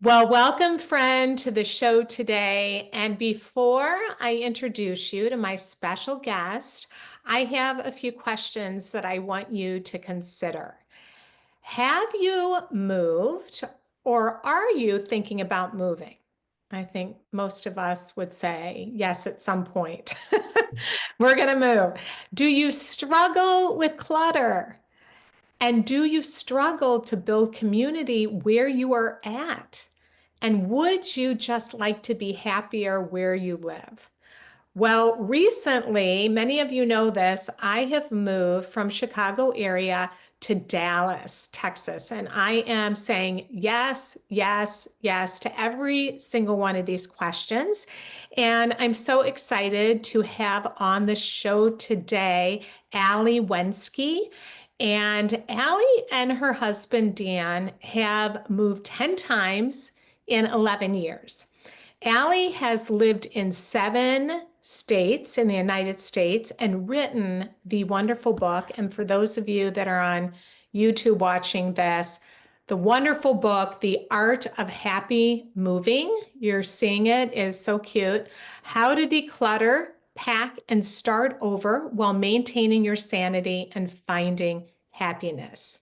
Well, welcome, friend, to the show today. And before I introduce you to my special guest, I have a few questions that I want you to consider. Have you moved or are you thinking about moving? I think most of us would say yes at some point. We're going to move. Do you struggle with clutter? And do you struggle to build community where you are at? And would you just like to be happier where you live? Well, recently, many of you know this, I have moved from Chicago area to Dallas, Texas, and I am saying yes, yes, yes to every single one of these questions. And I'm so excited to have on the show today Ali Wenzke. And Ali and her husband Dan have moved 10 times in 11 years. Ali has lived in 7 states in the United States and written the wonderful book. And for those of you that are on YouTube watching this, the wonderful book, The Art of Happy Moving, you're seeing it, is so cute. How to Declutter, Pack, and Start Over while maintaining your sanity and finding happiness.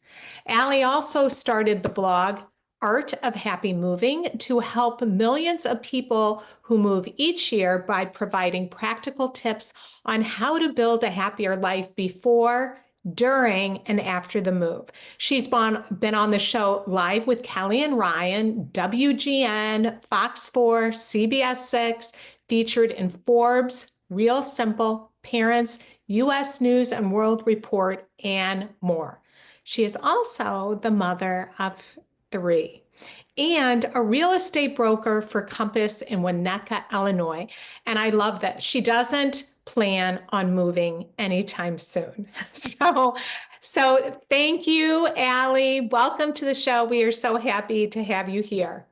Ali also started the blog Art of Happy Moving to help millions of people who move each year by providing practical tips on how to build a happier life before, during, and after the move. She's been on the show live with Kelly and Ryan, WGN, Fox 4, CBS 6, featured in Forbes, Real Simple, Parents, US News and World Report, and more. She is also the mother of 3 and a real estate broker for Compass in Winnetka, Illinois. And I love this. She doesn't plan on moving anytime soon. So thank you, Ali. Welcome to the show. We are so happy to have you here.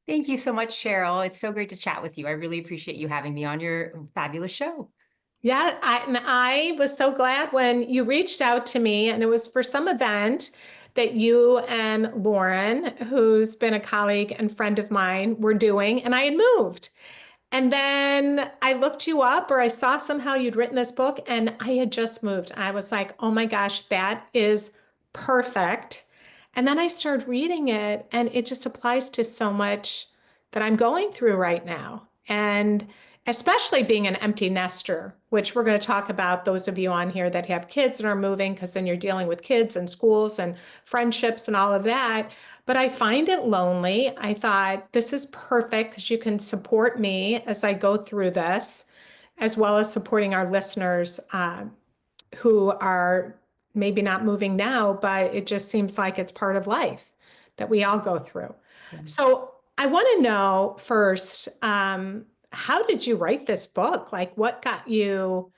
Thank you so much, Cheryl. It's so great to chat with you. I really appreciate you having me on your fabulous show. Yeah, and I was so glad when you reached out to me, and it was for some event that you and Lauren, who's been a colleague and friend of mine, were doing, and I had moved. And then I looked you up, or I saw somehow you'd written this book, and I had just moved. I was like, oh my gosh, that is perfect. And then I started reading it, and it just applies to so much that I'm going through right now. And especially being an empty nester, which we're going to talk about those of you on here that have kids and are moving, because then you're dealing with kids and schools and friendships and all of that. But I find it lonely. I thought this is perfect because you can support me as I go through this, as well as supporting our listeners who are maybe not moving now, but it just seems like it's part of life that we all go through. So I want to know first, how did you write this book? Like, what got you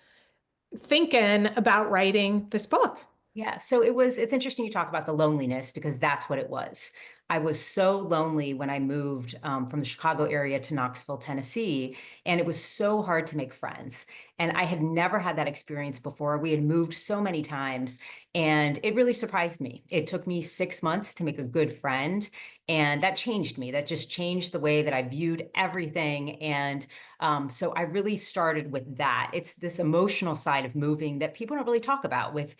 thinking about writing this book? Yeah, so it's interesting you talk about the loneliness because that's what it was. I was so lonely when I moved from the Chicago area to Knoxville, Tennessee, and it was so hard to make friends. And I had never had that experience before. We had moved so many times, and it really surprised me. It took me 6 months to make a good friend, and that changed me. That just changed the way that I viewed everything. And so I really started with that. It's this emotional side of moving that people don't really talk about with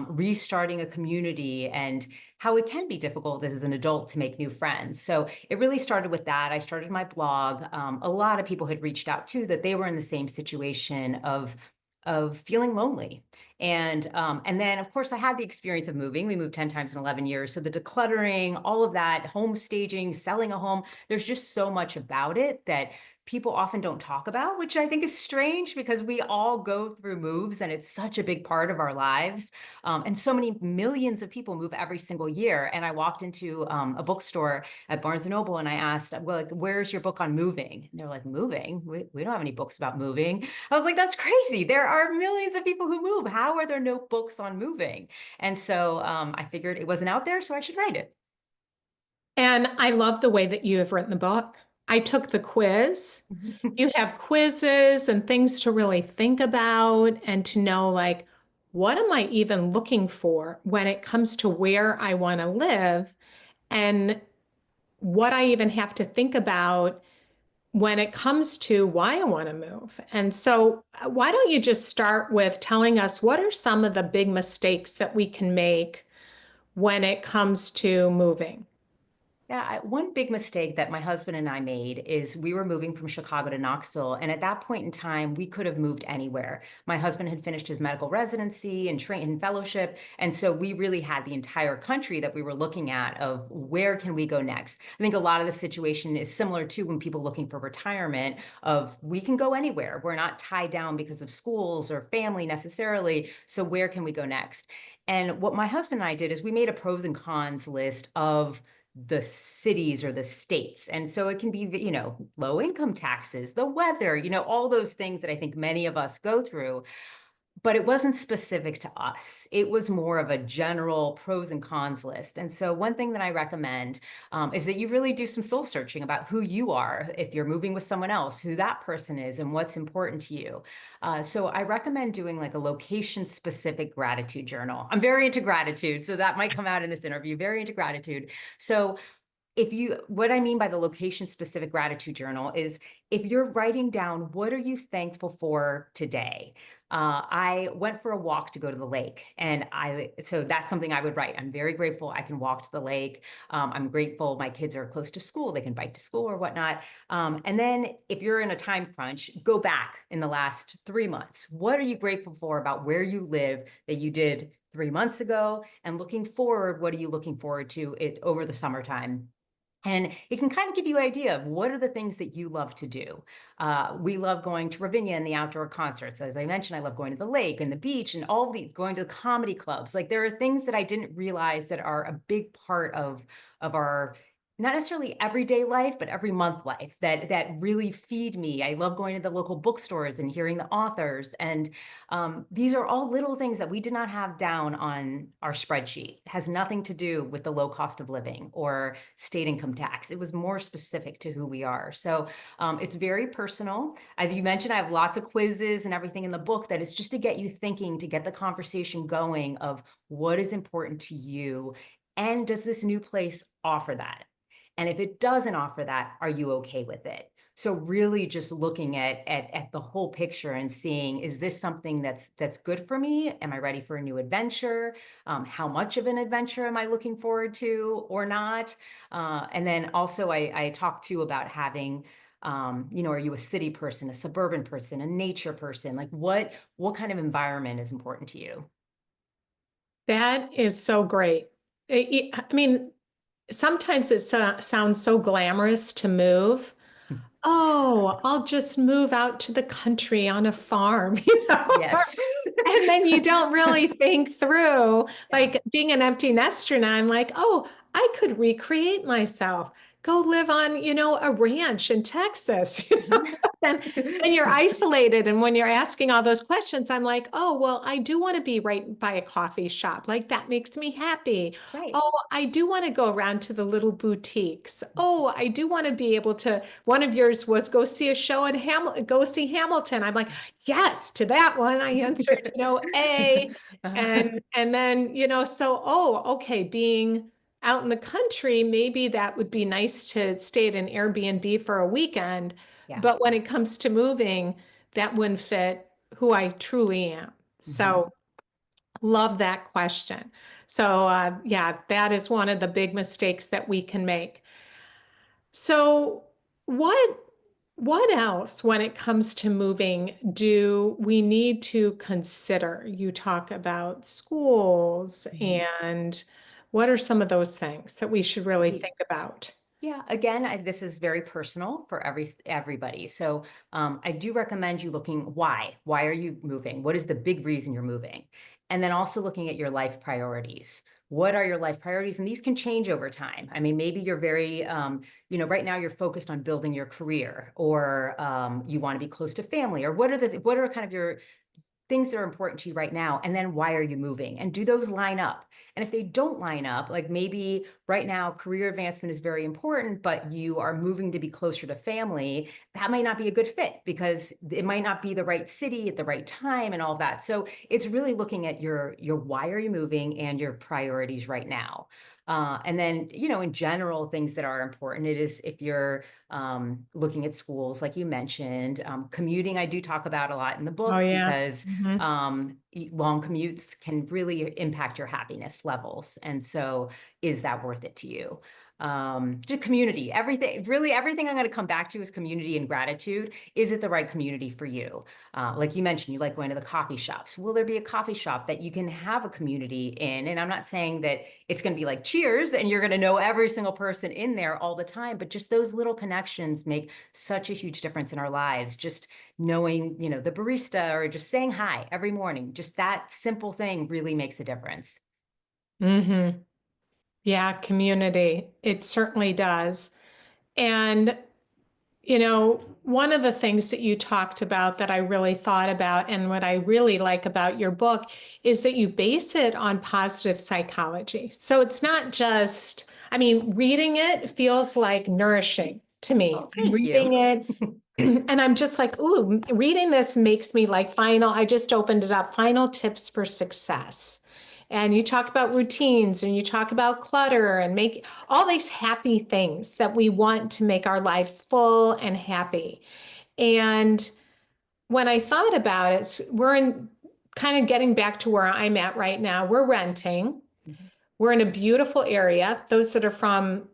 restarting a community and how it can be difficult as an adult to make new friends. So it really started with that. I started my blog. A lot of people had reached out too that they were in the same situation of feeling lonely. And then of course I had the experience of moving. We moved 10 times in 11 years. So the decluttering, all of that, home staging, selling a home, there's just so much about it that people often don't talk about, which I think is strange because we all go through moves and it's such a big part of our lives. And so many millions of people move every single year. And I walked into a bookstore at Barnes and Noble and I asked, well, like, where's your book on moving? And they're like, moving? We don't have any books about moving. I was like, that's crazy. There are millions of people who move. How are there no books on moving? And so I figured it wasn't out there, so I should write it. And I love the way that you have written the book. I took the quiz. You have quizzes and things to really think about and to know, like, what am I even looking for when it comes to where I want to live? And what I even have to think about when it comes to why I want to move. And so, why don't you just start with telling us what are some of the big mistakes that we can make when it comes to moving? Yeah, one big mistake that my husband and I made is we were moving from Chicago to Knoxville. And at that point in time, we could have moved anywhere. My husband had finished his medical residency and trained in fellowship. And so we really had the entire country that we were looking at of where can we go next? I think a lot of the situation is similar to when people looking for retirement of we can go anywhere. We're not tied down because of schools or family necessarily. So where can we go next? And what my husband and I did is we made a pros and cons list of the cities or the states. And so it can be, low income taxes, the weather, all those things that I think many of us go through, but it wasn't specific to us. It was more of a general pros and cons list. And so one thing that I recommend is that you really do some soul searching about who you are, if you're moving with someone else, who that person is and what's important to you. So I recommend doing like a location specific gratitude journal. I'm very into gratitude, so that might come out in this interview, very into gratitude. So what I mean by the location specific gratitude journal is if you're writing down what are you thankful for today. I went for a walk to go to the lake, and so that's something I would write. I'm very grateful I can walk to the lake. I'm grateful my kids are close to school, they can bike to school or whatnot. And then if you're in a time crunch, go back in the last 3 months. What are you grateful for about where you live that you did 3 months ago? And looking forward, what are you looking forward to it over the summertime? And it can kind of give you an idea of what are the things that you love to do. We love going to Ravinia and the outdoor concerts. As I mentioned, I love going to the lake and the beach and all the going to the comedy clubs. Like there are things that I didn't realize that are a big part of our not necessarily everyday life, but every month life that really feed me. I love going to the local bookstores and hearing the authors. And these are all little things that we did not have down on our spreadsheet. It has nothing to do with the low cost of living or state income tax. It was more specific to who we are. So it's very personal. As you mentioned, I have lots of quizzes and everything in the book that is just to get you thinking, to get the conversation going of what is important to you. And does this new place offer that? And if it doesn't offer that, are you okay with it? So really just looking at the whole picture and seeing, is this something that's good for me? Am I ready for a new adventure? How much of an adventure am I looking forward to or not? And then also I talk too about having, are you a city person, a suburban person, a nature person? Like what kind of environment is important to you? That is so great. I mean, sometimes it sounds so glamorous to move. Oh, I'll just move out to the country on a farm, Yes. And then you don't really think through, Yeah. like being an empty nester now, I'm like, oh, I could recreate myself, go live on, a ranch in Texas, Then, then you're isolated. And when you're asking all those questions, I'm like, oh, well, I do want to be right by a coffee shop. Like that makes me happy. Right. Oh, I do want to go around to the little boutiques. Oh, I do want to be able to. One of yours was go see a show in Hamilton, go see Hamilton. I'm like, yes, to that one. I answered, A. And then, so okay, being out in the country, maybe that would be nice to stay at an Airbnb for a weekend. Yeah. But when it comes to moving, that wouldn't fit who I truly am. Mhm. So love that question. So yeah, that is one of the big mistakes that we can make. So what else when it comes to moving do we need to consider? You talk about schools Mhm. and what are some of those things that we should really think about? Yeah, again, this is very personal for everybody. So I do recommend you looking why. Why are you moving? What is the big reason you're moving? And then also looking at your life priorities. What are your life priorities? And these can change over time. I mean, maybe you're very, right now you're focused on building your career, or you want to be close to family, or what are kind of your things that are important to you right now, and then why are you moving, and do those line up? And if they don't line up, like maybe right now career advancement is very important, but you are moving to be closer to family, that might not be a good fit because it might not be the right city at the right time and all that. So it's really looking at your why are you moving and your priorities right now. And then, in general, things that are important, it is if you're looking at schools, like you mentioned, commuting, I do talk about a lot in the Oh, book yeah. because Mhm. long commutes can really impact your happiness levels. And so, is that worth it to you? To community, everything, really everything I'm going to come back to is community and gratitude. Is it the right community for you? Like you mentioned, you like going to the coffee shops. Will there be a coffee shop that you can have a community in? And I'm not saying that it's going to be like Cheers and you're going to know every single person in there all the time, but just those little connections make such a huge difference in our lives. Just knowing, the barista or just saying hi every morning, just that simple thing really makes a difference. Mhm. Yeah, community. It certainly does. And, one of the things that you talked about that I really thought about, and what I really like about your book, is that you base it on positive psychology. So it's not just, I mean, reading it feels like nourishing to me. Oh, I'm thank you. reading it and I'm just like, ooh, reading this makes me like I just opened it up, final tips for success. And you talk about routines and you talk about clutter and make all these happy things that we want to make our lives full and happy. And when I thought about it, we're in kind of getting back to where I'm at right now. We're renting. We're in a beautiful area. Those that are from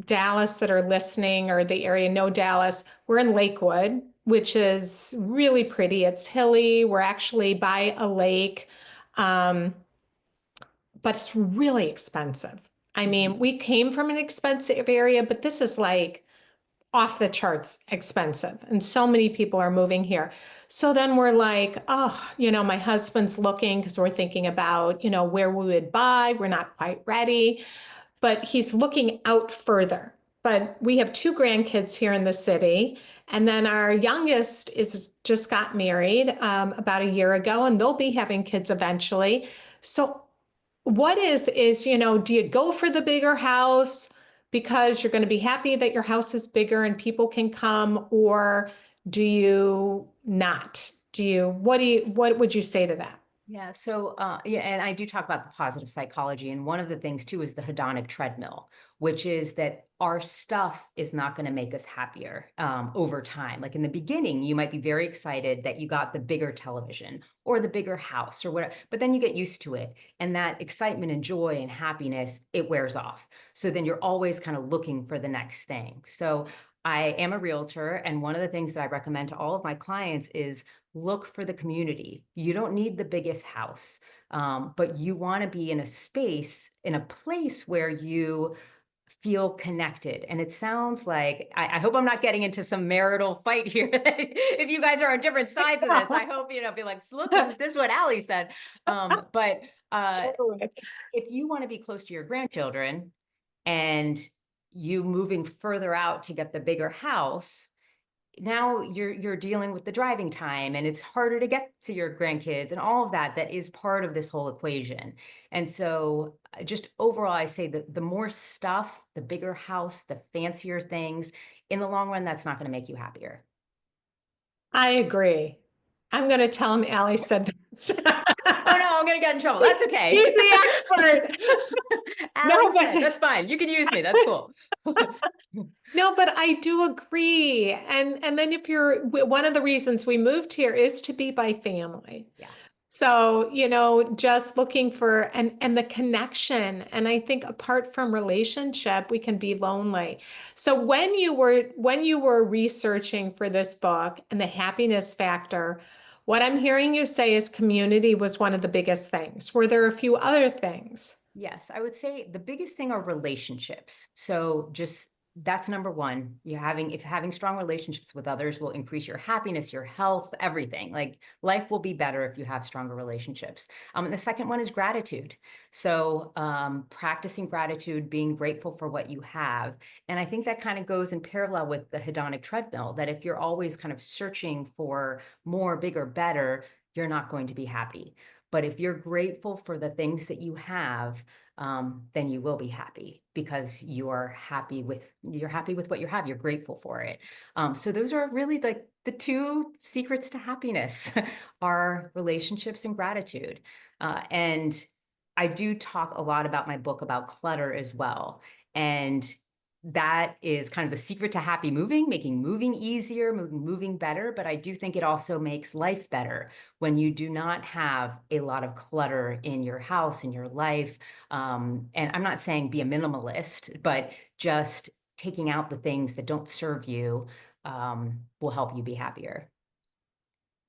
Dallas that are listening or the area know Dallas. We're in Lakewood, which is really pretty. It's hilly. We're actually by a lake, um, but it's really expensive. I mean, Mhm. we came from an expensive area, but this is like off the charts expensive. And so many people are moving here. So then we're like, oh, my husband's looking because we're thinking about, where we would buy. We're not quite ready, but he's looking out further. But we have two grandkids here in the city. And then our youngest is just got married about a year ago, and they'll be having kids eventually. So what is, do you go for the bigger house because you're going to be happy that your house is bigger and people can come, or do you not? What would you say to that? Yeah. So, yeah, and I do talk about the positive psychology. And one of the things too is the hedonic treadmill, which is that our stuff is not going to make us happier over time. Like in the beginning, you might be very excited that you got the bigger television or the bigger house or whatever, but then you get used to it. And that excitement and joy and happiness, it wears off. So then you're always kind of looking for the next thing. So I am a realtor. And one of the things that I recommend to all of my clients is look for the community. You don't need the biggest house, but you want to be in a space, in a place where you feel connected. And it sounds like, I hope I'm not getting into some marital fight here. If you guys are on different sides of this, I hope, be like, look, this is what Ali said. But Totally. if you want to be close to your grandchildren and you moving further out to get the bigger house, now you're dealing with the driving time and it's harder to get to your grandkids and all of that is part of this whole equation. And so just overall, I say that the more stuff, the bigger house, the fancier things, in the long run, that's not going to make you happier. I agree. I'm going to tell him Allie said Oh that. no, I'm going to get in trouble. That's okay. He's the expert. No, Ali said, but that's fine. You can use me. That's cool. no, but I do agree. And then if you're one of the reasons we moved here is to be by family. Yeah. So, just looking for and the connection. And I think apart from relationship, we can be lonely. So when you were researching for this book and the happiness factor, what I'm hearing you say is community was one of the biggest things. Were there a few other things? Yes, I would say the biggest thing are relationships. So just that's number one. If having strong relationships with others will increase your happiness, your health, everything. Like life will be better if you have stronger relationships. And the second one is gratitude. So practicing gratitude, being grateful for what you have. And I think that kind of goes in parallel with the hedonic treadmill, that if you're always kind of searching for more, bigger, better, you're not going to be happy. But if you're grateful for the things that you have, then you will be happy because you're happy with what you have. You're grateful for it. So those are really like the two secrets to happiness are relationships and gratitude. And I do talk a lot about my book about clutter as well. And that is kind of the secret to happy moving, making moving easier, moving better. But I do think it also makes life better when you do not have a lot of clutter in your house, in your life. And I'm not saying be a minimalist, but just taking out the things that don't serve you will help you be happier.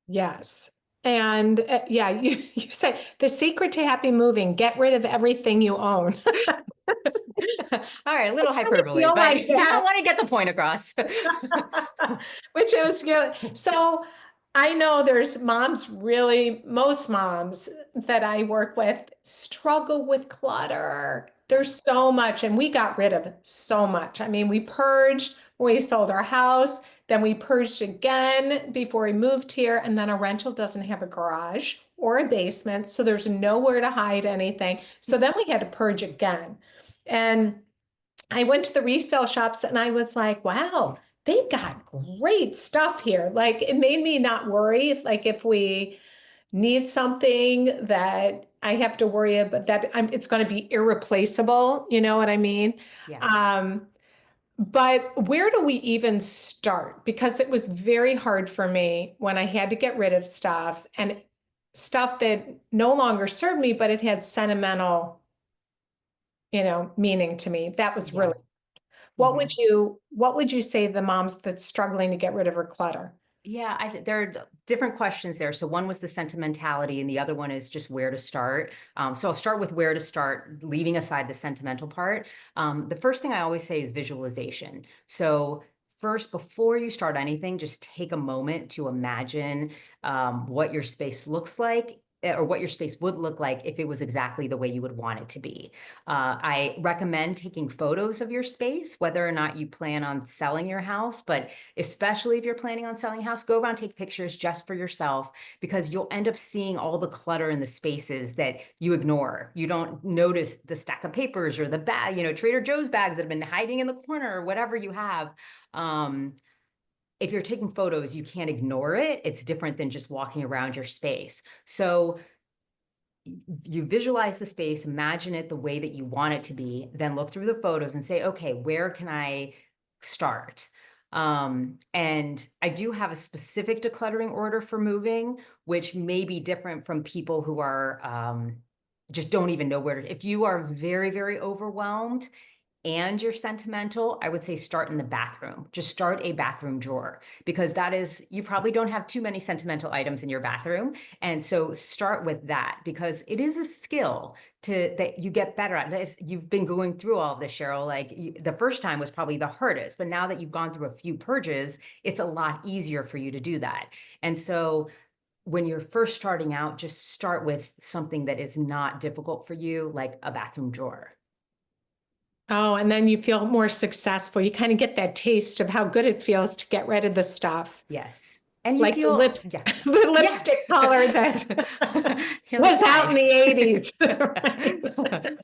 Yes. And yeah, you say the secret to happy moving, get rid of everything you own. All right, a little I hyperbole, feel but like I that. want to get the point across. Which it was good. So I know there's moms, really, most moms that I work with struggle with clutter. There's Yes. so much, and we got rid of so much. I mean, we purged when we sold our house, then we purged again before we moved here, and then our rental doesn't have a garage or a basement, so there's nowhere to hide anything. So then we had to purge again. And I went to the resale shops and I was like, wow, they've got great stuff here. Like it made me not worry if we need something that I have to worry about that it's going to be irreplaceable. You know what I mean? Yeah. Um, but where do we even start? Because it was very hard for me when I had to get rid of stuff and stuff that no longer served me, but it had sentimental, meaning to me. That was really Yeah. what would Mhm. you what would you say to the moms that's struggling to get rid of her clutter? Yeah, there are different questions there. So one was the sentimentality, and the other one is just where to start. So I'll start with where to start, leaving aside the sentimental part. The first thing I always say is visualization. So first, before you start anything, just take a moment to imagine what your space looks like. Or what your space would look like if it was exactly the way you would want it to be. I recommend taking photos of your space, whether or not you plan on selling your house, but especially if you're planning on selling a house, go around, take pictures just for yourself, because you'll end up seeing all the clutter in the spaces that you ignore. You don't notice the stack of papers or the bag, Trader Joe's bags that have been hiding in the corner or whatever you have. Um, if you're taking photos, you can't ignore it. It's different than just walking around your space. So you visualize the space, imagine it the way that you want it to be, then look through the photos and say, okay, where can I start? And I do have a specific decluttering order for moving, which may be different from people who are just don't even know where to. If you are very, very overwhelmed and you're sentimental, I would say start in the bathroom. Just start a bathroom drawer, because you probably don't have too many sentimental items in your bathroom. And so start with that, because it is a skill that you get better at this. You've been going through all of this, Cheryl. Like the first time was probably the hardest, but now that you've gone through a few purges, it's a lot easier for you to do that. And so when you're first starting out, just start with something that is not difficult for you, like a bathroom drawer. Oh, and then you feel more successful. You kind of get that taste of how good it feels to get rid of the stuff. Yes. And you Like the feel, lips, yeah, the yeah. lipstick color that You're like, was out in why? the 80s.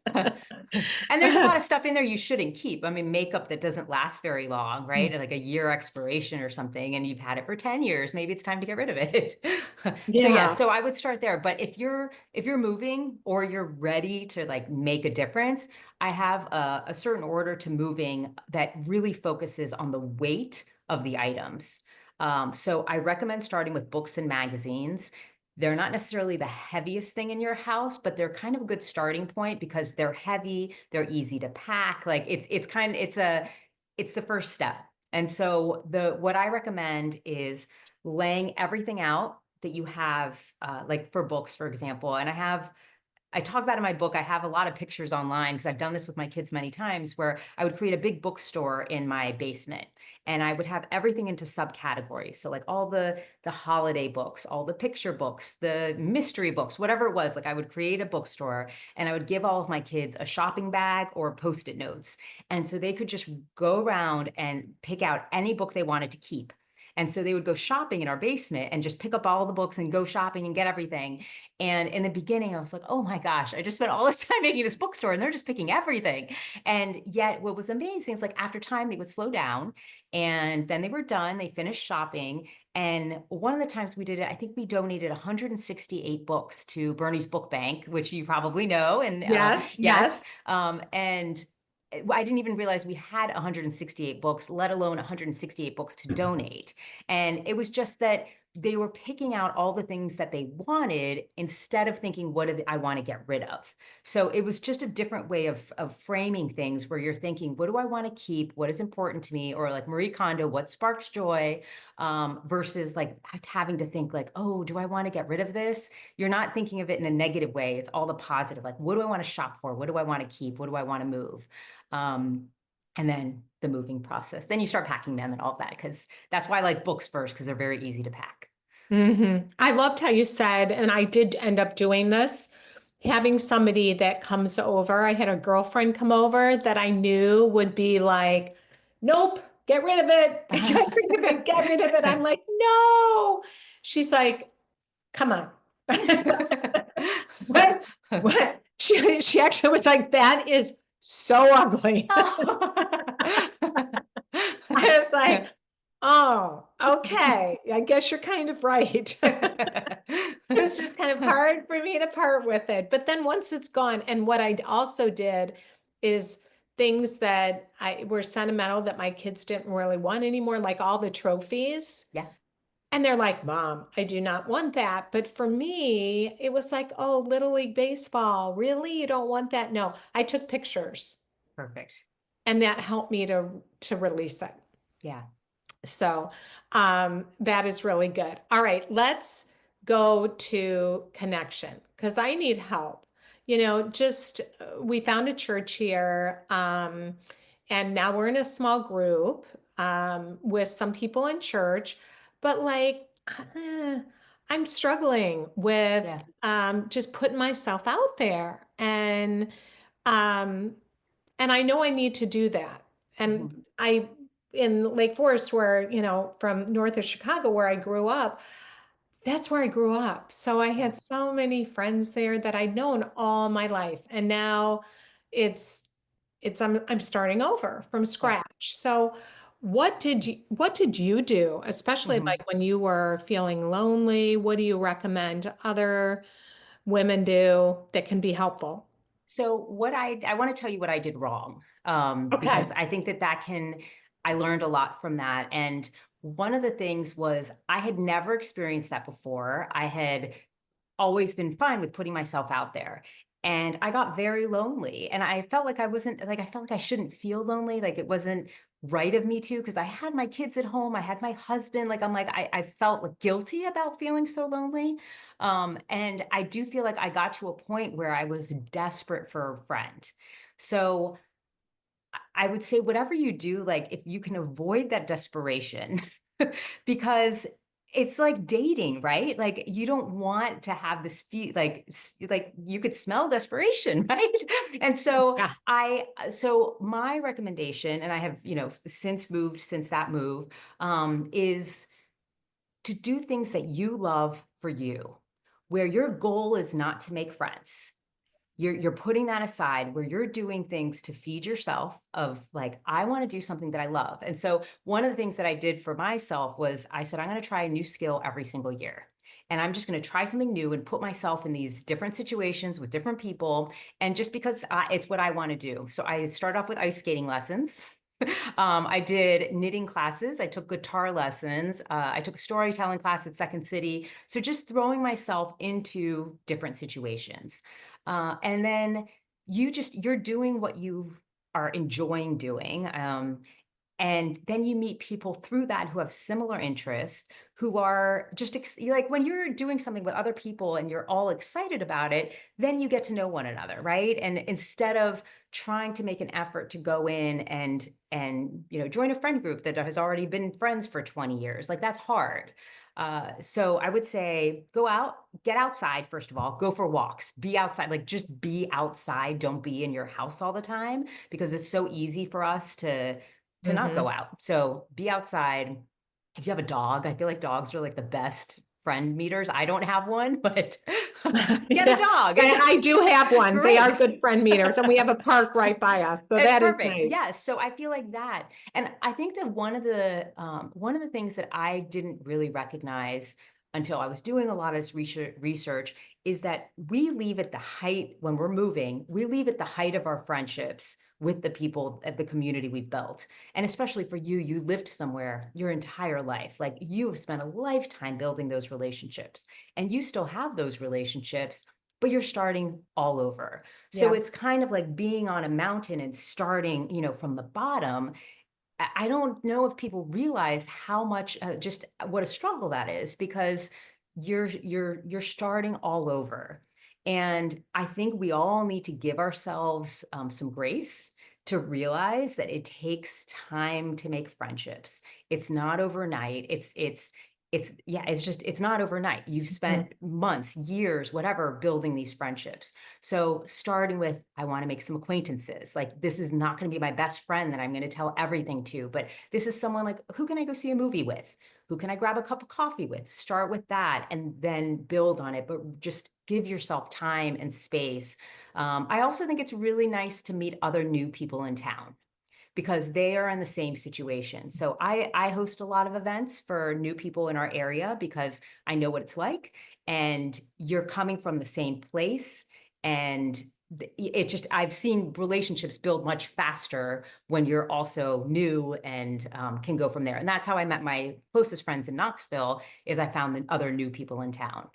And there's a lot of stuff in there you shouldn't keep. I mean, makeup that doesn't last very long, right? Like a year expiration or something, and you've had it for 10 years, maybe it's time to get rid of it. So yeah, Yeah. so I would start there. But if you're moving or you're ready to like make a difference, I have a certain order to moving that really focuses on the weight of the items. So I recommend starting with books and magazines. They're not necessarily the heaviest thing in your house, but they're kind of a good starting point because they're heavy, they're easy to pack. Like it's the first step. And so the what I recommend is laying everything out that you have, like for books, for example. And I talk about in my book, I have a lot of pictures online because I've done this with my kids many times, where I would create a big bookstore in my basement and I would have everything into subcategories. So like all the holiday books, all the picture books, the mystery books, whatever it was, like I would create a bookstore and I would give all of my kids a shopping bag or post-it notes. And so they could just go around and pick out any book they wanted to keep. And so they would go shopping in our basement and just pick up all the books and go shopping and get everything. And in the beginning, I was like, oh my gosh, I just spent all this time making this bookstore and they're just picking everything. And yet, what was amazing is like after time, they would slow down and then they were done. They finished shopping. And one of the times we did it, I think we donated 168 books to Bernie's Book Bank, which you probably know. And Yes, yes, yes. and I didn't even realize we had 168 books, let alone 168 books to donate. And it was just that they were picking out all the things that they wanted instead of thinking, what do I want to get rid of? So it was just a different way of framing things where you're thinking, what do I want to keep? What is important to me? Or like Marie Kondo, what sparks joy? Versus like having to think like, oh, do I want to get rid of this? You're not thinking of it in a negative way. It's all the positive. Like, what do I want to shop for? What do I want to keep? What do I want to move? Um, and then the moving process. Then you start packing them and all that, because that's why I like books first, because they're very easy to pack. I loved how you said, and I did end up doing this, having somebody that comes over. I had a girlfriend come over that I knew would be like, nope, get rid of it, get rid of it, get rid of it. I'm like, no. She's like, come on. What? What? She actually was like, that is so ugly. I was like, oh, okay. I guess you're kind of right. It was just kind of hard for me to part with it. But then once it's gone, and what I also did is things that I were sentimental that my kids didn't really want anymore, like all the trophies. Yeah, And they're like, Mom, I do not want that. But for me, it was like, oh, Little League Baseball. Really? You don't want that? No, I took pictures perfect. and that helped me to release it. Yeah. So that is really good. All right, let's go to connection because I need help. You know, just we found a church here, and now we're in a small group with some people in church, but like I'm struggling with Yeah. just putting myself out there, um, and I know I need to do that. And Mhm. I, in Lake Forest, where, you know, from north of Chicago, where I grew up, that's where I grew up. So I Yeah. had so many friends there that I'd known all my life. And now it's, I'm starting over from Yeah. scratch. So what did you do, especially Mhm. like when you were feeling lonely? What do you recommend other women do that can be helpful? So what I want to tell you what I did wrong, because Okay. I think that I learned a lot from that. And one of the things was I had never experienced that before. I had always been fine with putting myself out there. And I got very lonely. And I felt like I wasn't like, I felt like I shouldn't feel lonely. Like it wasn't right of me to, because I had my kids at home. I had my husband. Like, I'm like, I felt like guilty about feeling so lonely. And I do feel like I got to a point where I was desperate for a friend. So I would say whatever you do, like if you can avoid that desperation, because it's like dating, right? Like you don't want to have this feel like you could smell desperation, right? And so Yeah. so my recommendation, and I have, since that move, is to do things that you love for you, where your goal is not to make friends. You're putting that aside, where you're doing things to feed yourself of like, I want to do something that I love. And so one of the things that I did for myself was I said, I'm going to try a new skill every single year. And I'm just going to try something new and put myself in these different situations with different people. And just because it's what I want to do. So I started off with ice skating lessons. I did knitting classes. I took guitar lessons. I took a storytelling class at Second City. So just throwing myself into different situations. And then you're doing what you are enjoying doing. And then you meet people through that who have similar interests, who are just like when you're doing something with other people and you're all excited about it, then you get to know one another, right? And instead of trying to make an effort to go in and join a friend group that has already been friends for 20 years, like that's hard. So I would say go out, get outside, first of all, go for walks, be outside, like just be outside. Don't be in your house all the time, because it's so easy for us to not Hmm. go out. So be outside. if you have a dog, I feel like dogs are like the best friend meeters. I don't have one, but get a Yeah, dog. I do have one. They are Great. good friend meters, and we have a park right by us, so It's that is perfect. nice. Yes. So I feel like that. And I think that one of the things that I didn't really recognize until I was doing a lot of this research is that we leave at the height when we're moving, we leave at the height of our friendships with the people at the community we've built. And especially for you, you lived somewhere your entire life. Like you have spent a lifetime building those relationships and you still have those relationships, but you're starting all over. So Yeah. it's kind of like being on a mountain and starting, from the bottom. I don't know if people realize how much just what a struggle that is because you're starting all over. And I think we all need to give ourselves some grace to realize that it takes time to make friendships. It's not overnight. It's not overnight. You've Mhm. spent months, years, whatever, building these friendships. So starting with, I want to make some acquaintances. Like this is not going to be my best friend that I'm going to tell everything to, but this is someone like, who can I go see a movie with? Who can I grab a cup of coffee with? Start with that and then build on it, but just give yourself time and space. I also think it's really nice to meet other new people in town because they are in the same situation. So I host a lot of events for new people in our area because I know what it's like, and you're coming from the same place, and it just I've seen relationships build much faster when you're also new and can go from there. And that's how I met my closest friends in Knoxville. Is I found the other new people in town.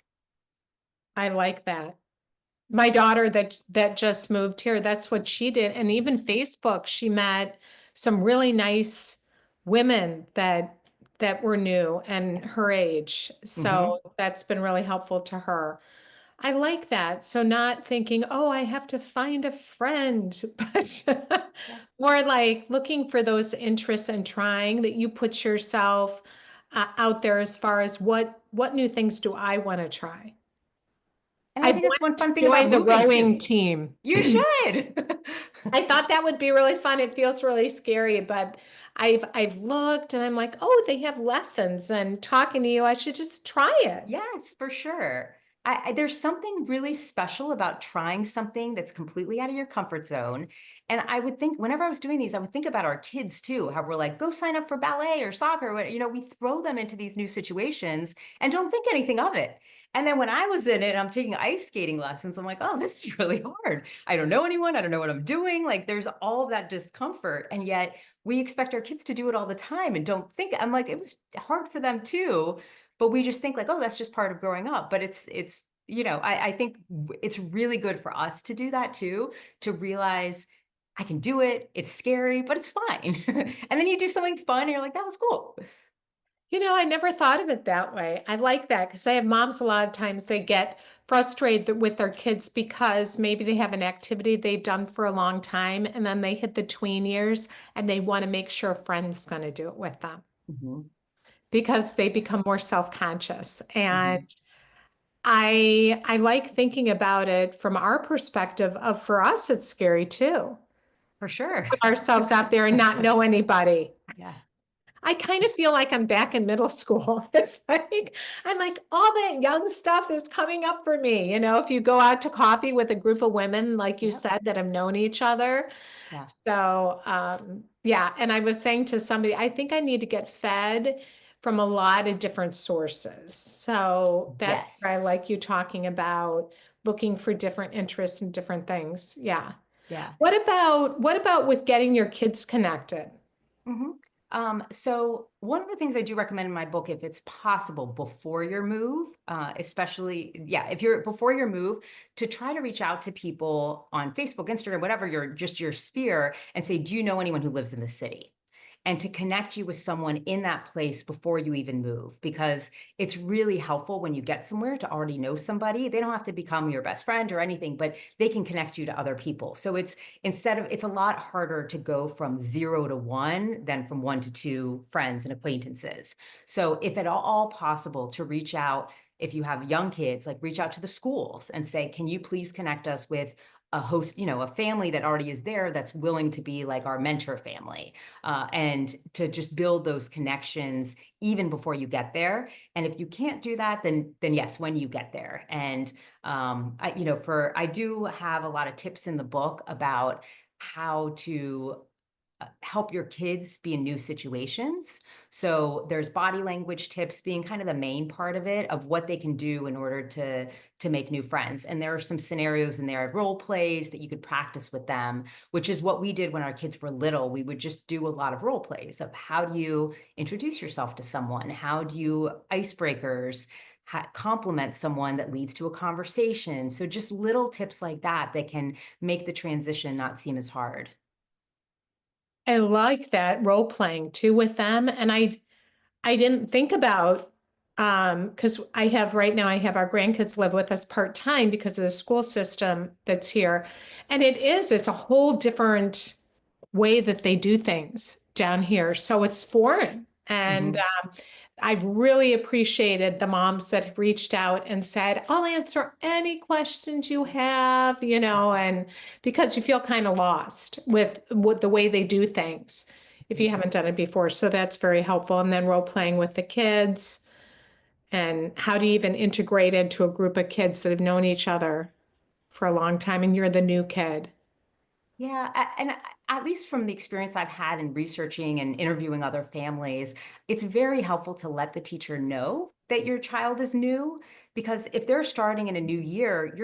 I like that. My daughter that just moved here, that's what she did. And even Facebook, she met some really nice women that were new and her age. Hmm. So that's been really helpful to her. I like that. So not thinking, oh, I have to find a friend, but Yeah. more like looking for those interests and trying that you put yourself out there as far as what new things do I want to try? And I I've think that's wanted one to fun thing about join the moving too. rowing team. You should. I thought that would be really fun. It feels really scary, but I've looked and I'm like, oh, they have lessons and talking to you, I should just try it. Yes, for sure. There's something really special about trying something that's completely out of your comfort zone. And I would think whenever I was doing these, I would think about our kids too, how we're like, go sign up for ballet or soccer. We throw them into these new situations and don't think anything of it. And then when I was in it, I'm taking ice skating lessons. I'm like, oh, this is really hard. I don't know anyone. I don't know what I'm doing. Like there's all of that discomfort. And yet we expect our kids to do it all the time and don't think, I'm like, it was hard for them too, but we just think like, oh, that's just part of growing up. But I think it's really good for us to do that too, to realize I can do it. It's scary, but it's fine. And then you do something fun and you're like, that was cool. I never thought of it that way. I like that because I have moms a lot of times they get frustrated with their kids because maybe they have an activity they've done for a long time and then they hit the tween years and they want to make sure a friend's going to do it with them Hmm. because they become more self-conscious. And Hmm. I like thinking about it from our perspective of for us it's scary too. For sure. Put ourselves out there and not know anybody. Yeah. I kind of feel like I'm back in middle school. It's like, I'm like, all that young stuff is coming up for me. If you go out to coffee with a group of women, like you Yep. said, that have known each other. Yeah. So, yeah. And I was saying to somebody, I think I need to get fed from a lot of different sources. So that's where I Yes. like you talking about looking for different interests and different things. Yeah. Yeah. What about with getting your kids connected? Hmm. So one of the things I do recommend in my book, if it's possible before your move, especially, yeah, if you're before your move, to try to reach out to people on Facebook, Instagram, whatever your sphere, and say, do you know anyone who lives in the city? And to connect you with someone in that place before you even move, because it's really helpful when you get somewhere to already know somebody. They don't have to become your best friend or anything, but they can connect you to other people. So it's a lot harder to go from 0 to 1 than from 1 to 2 friends and acquaintances. So if at all possible to reach out, if you have young kids, like reach out to the schools and say, can you please connect us with a host, a family that already is there that's willing to be like our mentor family, and to just build those connections even before you get there. And if you can't do that, then yes, when you get there. And I do have a lot of tips in the book about how to help your kids be in new situations. So there's body language tips being kind of the main part of it, of what they can do in order to make new friends. And there are some scenarios in there, role plays that you could practice with them, which is what we did when our kids were little. We would just do a lot of role plays of how do you introduce yourself to someone? How do you icebreakers? Compliment someone that leads to a conversation. So just little tips like that that can make the transition not seem as hard. I like that role playing too with them. And I didn't think about because I have right now I have our grandkids live with us part-time because of the school system that's here. And it's a whole different way that they do things down here. So it's foreign. And Mhm. I've really appreciated the moms that have reached out and said, I'll answer any questions you have, and because you feel kind of lost with the way they do things if you haven't done it before. So that's very helpful. And then role playing with the kids and how to even integrate into a group of kids that have known each other for a long time and you're the new kid. Yeah, and at least from the experience I've had in researching and interviewing other families, it's very helpful to let the teacher know that your child is new, because if they're starting in a new year,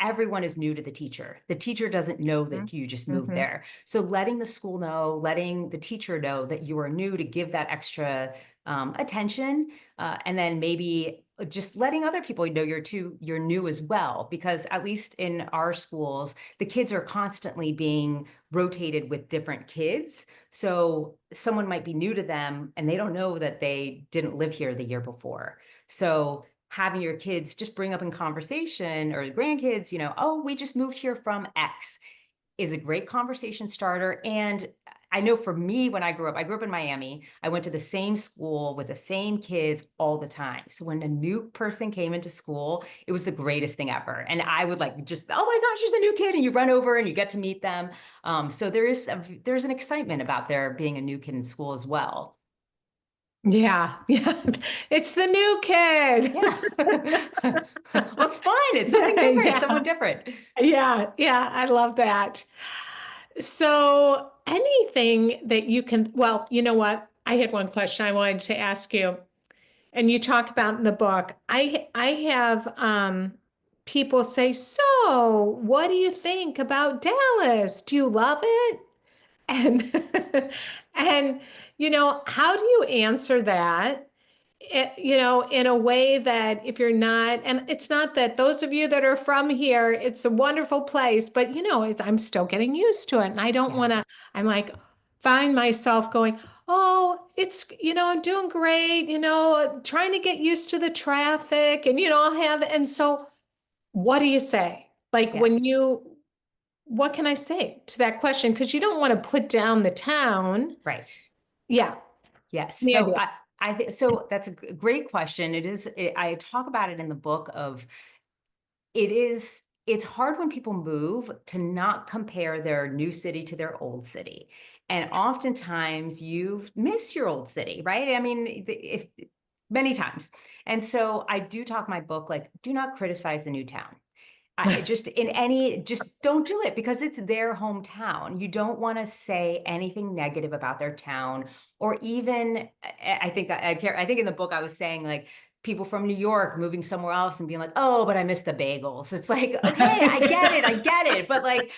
everyone is new to the teacher. The teacher doesn't know that you just moved Mm-hmm. there. So letting the school know, letting the teacher know that you are new, to give that extra attention, and then maybe just letting other people know you're new as well, because at least in our schools the kids are constantly being rotated with different kids. So someone might be new to them and they don't know that they didn't live here the year before. So having your kids just bring up in conversation, or grandkids, oh, we just moved here from X, is a great conversation starter. And I know for me, when I grew up in Miami. I went to the same school with the same kids all the time. So when a new person came into school, it was the greatest thing ever. And I would like just, oh my gosh, there's a new kid, and you run over and you get to meet them. So there's an excitement about there being a new kid in school as well. Yeah, yeah. It's the new kid. Yeah. Well, it's fun. It's something Yeah, different. It's yeah, someone different. yeah, yeah. I love that. So, anything that you can, well, you know what? I had one question I wanted to ask you, and you talk about in the book. I have people say, "So, what do you think about Dallas? Do you love it?" And and how do you answer that? In a way that if you're not, and it's not that those of you that are from here, it's a wonderful place, but I'm still getting used to it. And I don't Yeah. want to, I'm like, find myself going, oh, I'm doing great, trying to get used to the traffic and, I'll have, and so what do you say? Like Yes. what can I say to that question? Because you don't want to put down the town. Right. Yeah, Yes. the So idea. I think so. That's a great question. I talk about it in the book of, it's hard when people move to not compare their new city to their old city. And oftentimes you miss your old city, right? I mean, many times. And so I do talk in my book, like, do not criticize the new town. Just don't do it, because it's their hometown. You don't want to say anything negative about their town, or even, I think in the book I was saying, like, people from New York moving somewhere else and being like, oh, but I miss the bagels. It's like, okay, I get it. But like,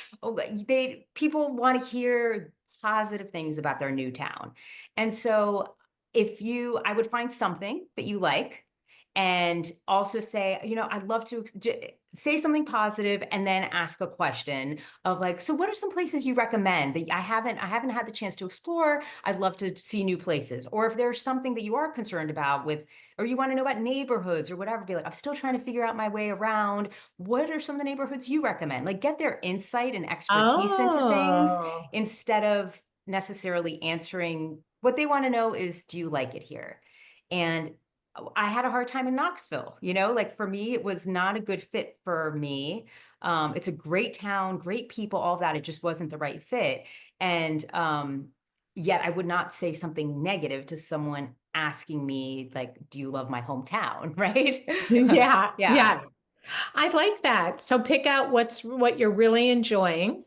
people want to hear positive things about their new town. And so I would find something that you like, and also say, I'd love to say something positive, and then ask a question of like, so what are some places you recommend that I haven't had the chance to explore? I'd love to see new places. Or if there's something that you are concerned about with, or you want to know about neighborhoods or whatever, be like, I'm still trying to figure out my way around. What are some of the neighborhoods you recommend? Like, get their insight and expertise into things, Oh. instead of necessarily answering. What they want to know is, do you like it here? And I had a hard time in Knoxville, like for me, it was not a good fit for me. It's a great town, great people, all of that. It just wasn't the right fit. And yet I would not say something negative to someone asking me, like, do you love my hometown? Right? Yeah, Yeah. yes. I like that. So pick out what you're really enjoying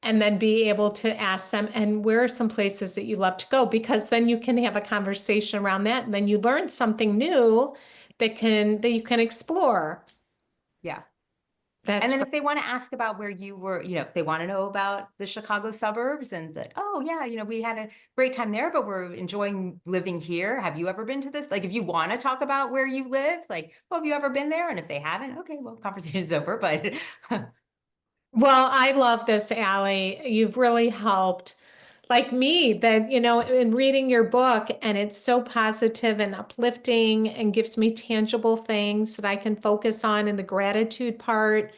and then be able to ask them, and where are some places that you love to go? Because then you can have a conversation around that, and then you learn something new that you can explore. Yeah. And That's then great. if they want to ask about where you were, if they want to know about the Chicago suburbs and that, oh yeah, we had a great time there, but we're enjoying living here. Have you ever been to this? Like if you want to talk about where you live, like, oh, have you ever been there? And if they haven't, okay, well, conversation's over. But Well, I love this, Allie. You've really helped. Like me, that, in reading your book, and it's so positive and uplifting and gives me tangible things that I can focus on in the gratitude part,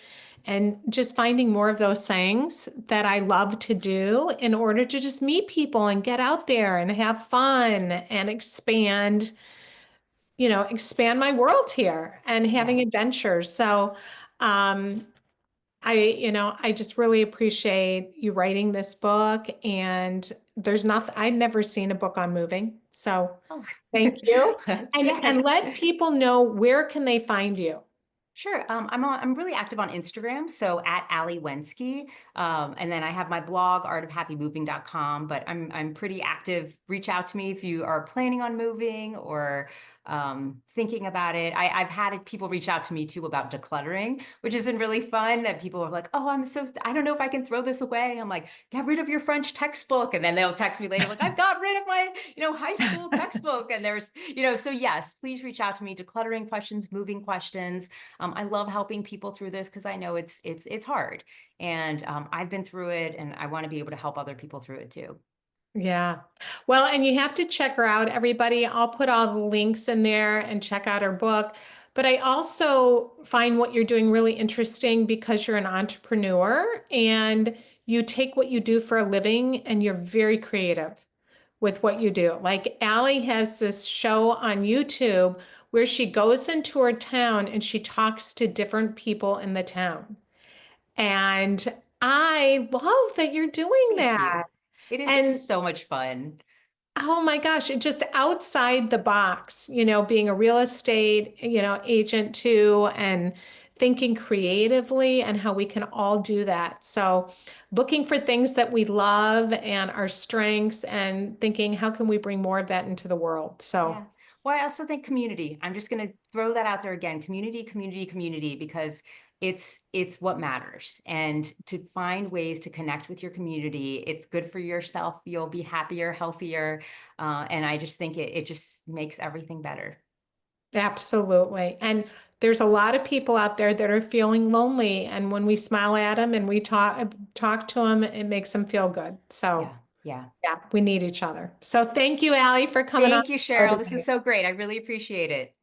and just finding more of those things that I love to do in order to just meet people and get out there and have fun and expand my world here and having yeah. adventures. So, um, I just really appreciate you writing this book. And there's nothing, I'd never seen a book on moving. So Oh, thank you. And yes. let people know, where can they find you? Sure. I'm really active on Instagram, so at Ali Wenzke. And then I have my blog, artofhappymoving.com, but I'm pretty active. Reach out to me if you are planning on moving or thinking about it. I've had people reach out to me too about decluttering, which has been really fun. That people are like, "Oh, I don't know if I can throw this away." I'm like, "Get rid of your French textbook," and then they'll text me later like, "I've got rid of my, high school textbook." And so yes, please reach out to me. Decluttering questions, moving questions. I love helping people through this because I know it's hard, and I've been through it, and I want to be able to help other people through it too. Yeah. Well, and you have to check her out, everybody. I'll put all the links in there and check out her book. But I also find what you're doing really interesting, because you're an entrepreneur and you take what you do for a living and you're very creative with what you do. Like Allie has this show on YouTube where she goes into her town and she talks to different people in the town. And I love that you're doing Thank you. that. It is And so much fun. oh my gosh, it just outside the box, being a real estate, agent too, and thinking creatively and how we can all do that. So, looking for things that we love and our strengths, and thinking, how can we bring more of that into the world? So, Yeah. Well, I also think community. I'm just going to throw that out there again. Community, community, community, because it's what matters. And to find ways to connect with your community, it's good for yourself. You'll be happier, healthier, and I just think it just makes everything better. absolutely. And there's a lot of people out there that are feeling lonely, and when we smile at them and we talk to them, it makes them feel good. So, Yeah. Yeah. yeah, we need each other. So thank you, Allie, for coming on Thank you, the show Cheryl. This is today. so great. I really appreciate it.